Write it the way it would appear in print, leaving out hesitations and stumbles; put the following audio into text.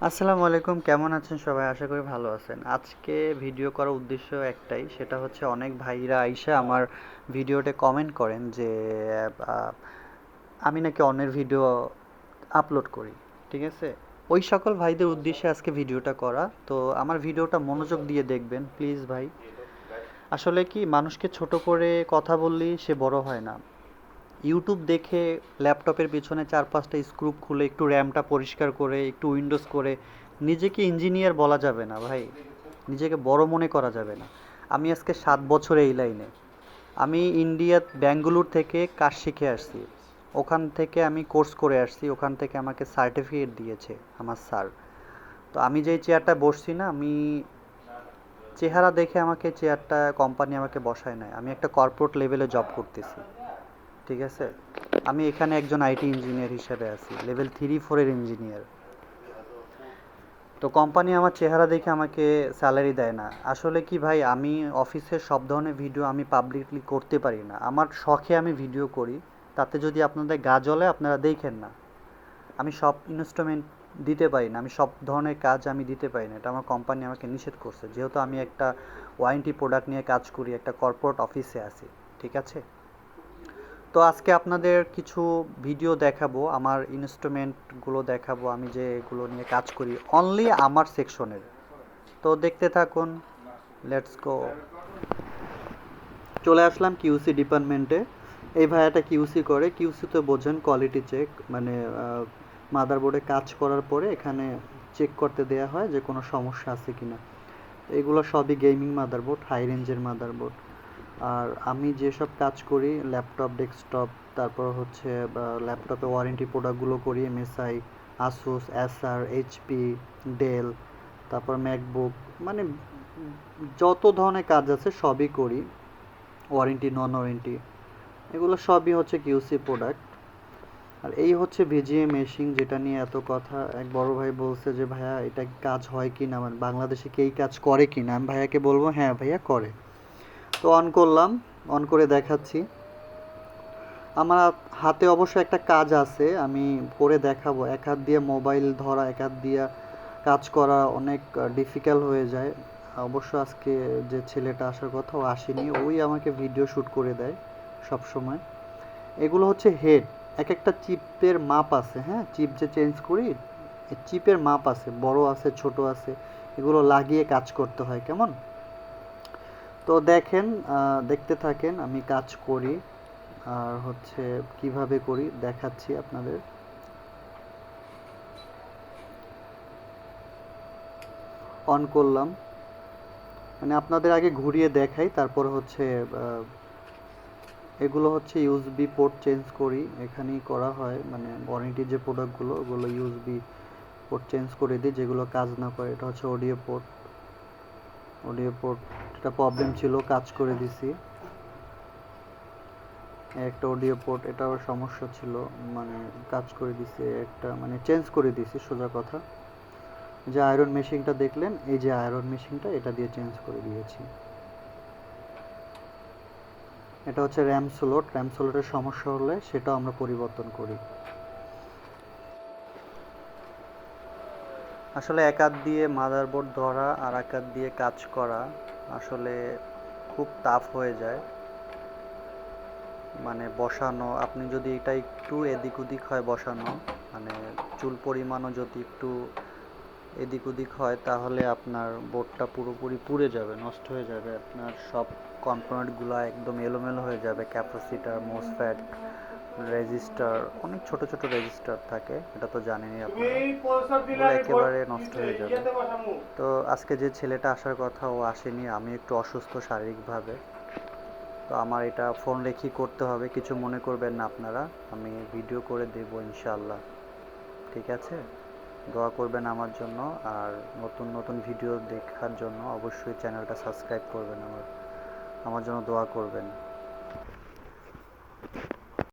আসসালামু আলাইকুম, কেমন আছেন সবাই? আশা করি ভালো আছেন। আজকে ভিডিও করার উদ্দেশ্য একটাই, সেটা হচ্ছে অনেক ভাইরা আইসা আমার ভিডিওতে কমেন্ট করেন যে আহ, আমি নাকি অন্যের ভিডিও আপলোড করি। ঠিক আছে, ওই সকল ভাইদের উদ্দেশ্যে আজকে ভিডিওটা করা। তো আমার ভিডিওটা মনোযোগ দিয়ে দেখবেন প্লিজ ভাই। আসলে কি, মানুষকে ছোট করে কথা বললেই সে বড় হয় না। ইউটিউব দেখে ল্যাপটপের পিছনে 4-5টা স্ক্রু খুলে একটু র্যামটা পরিষ্কার করে একটু উইন্ডোজ করে নিজেকে ইঞ্জিনিয়ার বলা যাবে না ভাই। নিজেকে বড় মনে করা যাবে না। আমি আজকে 7 বছর এই লাইনে। আমি ইন্ডিয়া ব্যাঙ্গালোর থেকে কাজ শিখে আসছি। ওখান থেকে আমি কোর্স করে আসছি, ওখান থেকে আমাকে সার্টিফিকেট দিয়েছে আমার স্যার। তো আমি যেই চেয়ারটা বসছি না, আমি চেহারা দেখে আমাকে চেয়ারটা কোম্পানি আমাকে বসায় নাই, আমি একটা কর্পোরেট লেভেলে জব করতেছি। ঠিক আছে, আমি এখানে একজন আইটি ইঞ্জিনিয়ার হিসেবে আছি, লেভেল 3-4 এর ইঞ্জিনিয়ার। তো কোম্পানি আমার চেহারা দেখে আমাকে স্যালারি দেয় না। আসলে কি ভাই, আমি অফিসের সব ধরনের ভিডিও আমি পাবলিকলি করতে পারি না, আমার শখে আমি ভিডিও করি। তাতে যদি আপনাদের গা জ্বলে আপনারা দেখেন না। আমি সব ইনস্ট্রুমেন্ট দিতে পারি না, আমি সব ধরনের কাজ আমি দিতে পারি না, এটা আমার কোম্পানি আমাকে নিষেধ করছে, যেহেতু আমি একটা ওয়ারেন্টি প্রোডাক্ট নিয়ে কাজ করি, একটা কর্পোরেট অফিসে আছি। ঠিক আছে, তো আজকে আপনাদের কিছু ভিডিও দেখাবো, আমার ইনস্ট্রুমেন্টগুলো দেখাবো, আমি যেগুলো নিয়ে কাজ করি অনলি আমার সেকশনের। তো দেখতে থাকুন, লেটস গো। চলে আসলাম কিউসি ডিপার্টমেন্টে। এই ভাইয়াটা কিউসি করে, কিউসি তো বোঝেন, কোয়ালিটি চেক, মানে মাদারবোর্ডে কাজ করার পরে এখানে চেক করতে দেয়া হয় যে কোনো সমস্যা আছে কিনা। এগুলো সবই গেমিং মাদারবোর্ড, হাই রেঞ্জের মাদারবোর্ড। আর আমি যেসব কাজ করি ল্যাপটপ, ডেস্কটপ, তারপর হচ্ছে ল্যাপটপে ওয়ারেন্টি প্রোডাক্টগুলো করি MSI, Asus, Acer, HP, Dell, তারপর ম্যাকবুক, মানে যত ধরনের কাজ আছে সবই করি। ওয়ারেন্টি, নন ওয়ারেন্টি, এগুলো সবই হচ্ছে কিউসি প্রোডাক্ট। আর এই হচ্ছে ভিজিএ মেশিন, যেটা নিয়ে এত কথা। এক বড় ভাই বলছে যে ভাইয়া এটা কাজ হয় কি না, মানে বাংলাদেশে কি এই কাজ করে কি না। আমি ভাইয়াকে বলবো হ্যাঁ ভাইয়া করে। তো অন করলাম, অন করে দেখাচ্ছি। আমার হাতে অবশ্য একটা কাজ আছে, আমি করে দেখাবো। এক হাত দিয়ে মোবাইল ধরা, এক হাত দিয়ে কাজ করা অনেক ডিফিকাল্ট হয়ে যায়। অবশ্য আজকে যে ছেলেটা আসার কথা ও আসেনি, ওই আমাকে ভিডিও শ্যুট করে দেয় সব সময়। এগুলো হচ্ছে হেড, এক একটা চিপের মাপ আছে। হ্যাঁ, চিপ যে চেঞ্জ করি, চিপের মাপ আছে, বড় আছে, ছোট আছে, এগুলো লাগিয়ে কাজ করতে হয় কেমন। তো দেখেন, দেখতে থাকেন আমি কাজ করি। আর হচ্ছে কিভাবে করি দেখাচ্ছি আপনাদের। অন করলাম, মানে আপনাদের আগে ঘুরিয়ে দেখাই, তারপর হচ্ছে এগুলো হচ্ছে ইউএসবি পোর্ট চেঞ্জ করি, এখানেই করা হয়। মানে ওয়ারেন্টির যে প্রোডাক্টগুলো, ওগুলো ইউএসবি পোর্ট চেঞ্জ করে দিই যেগুলো কাজ না করে। এটা হচ্ছে অডিও পোর্ট, অডিও পোর্ট এটা প্রবলেম ছিল, কাজ করে দিছি। একটা অডিও পোর্ট, এটাও সমস্যা ছিল, মানে কাজ করে দিছি একটা, মানে চেঞ্জ করে দিছি সোজা কথা। যে আয়রন মেশিনটা দেখলেন, এই যে আয়রন মেশিনটা, এটা দিয়ে চেঞ্জ করে দিয়েছি। এটা হচ্ছে র্যাম স্লট, র্যাম স্লটের সমস্যা হলে সেটাও আমরা পরিবর্তন করি। আসলে এক হাত দিয়ে মাদারবোর্ড ধরা আর এক হাত দিয়ে কাজ করা আসলে খুব টাফ হয়ে যায়। মানে বসানো, আপনি যদি এটা একটু এদিক ওদিক হয় বসানো, মানে চুল পরিমাণও যদি একটু এদিক ওদিক হয়, তাহলে আপনার বোর্ডটা পুরোপুরি পুড়ে যাবে, নষ্ট হয়ে যাবে। আপনার সব কম্পোনেন্টগুলো একদম এলোমেলো হয়ে যাবে। ক্যাপাসিটার, মোসফেট, রেজিস্টার, অনেক ছোট ছোট রেজিস্টার থাকে, এটা তো জানেনই আপনারা, এগুলো একেবারে নষ্ট হয়ে যাবে। তো আজকে যে ছেলেটা আসার কথা ও আসেনি, আমি একটু অসুস্থ শারীরিকভাবে। তো আমার এটা ফোন রেখেই করতে হবে, কিছু মনে করবেন না আপনারা, আমি ভিডিও করে দেব ইনশাআল্লাহ। ঠিক আছে, দোয়া করবেন আমার জন্য। আর নতুন নতুন ভিডিও দেখার জন্য অবশ্যই চ্যানেলটা সাবস্ক্রাইব করবেন, আমার আমার জন্য দোয়া করবেন।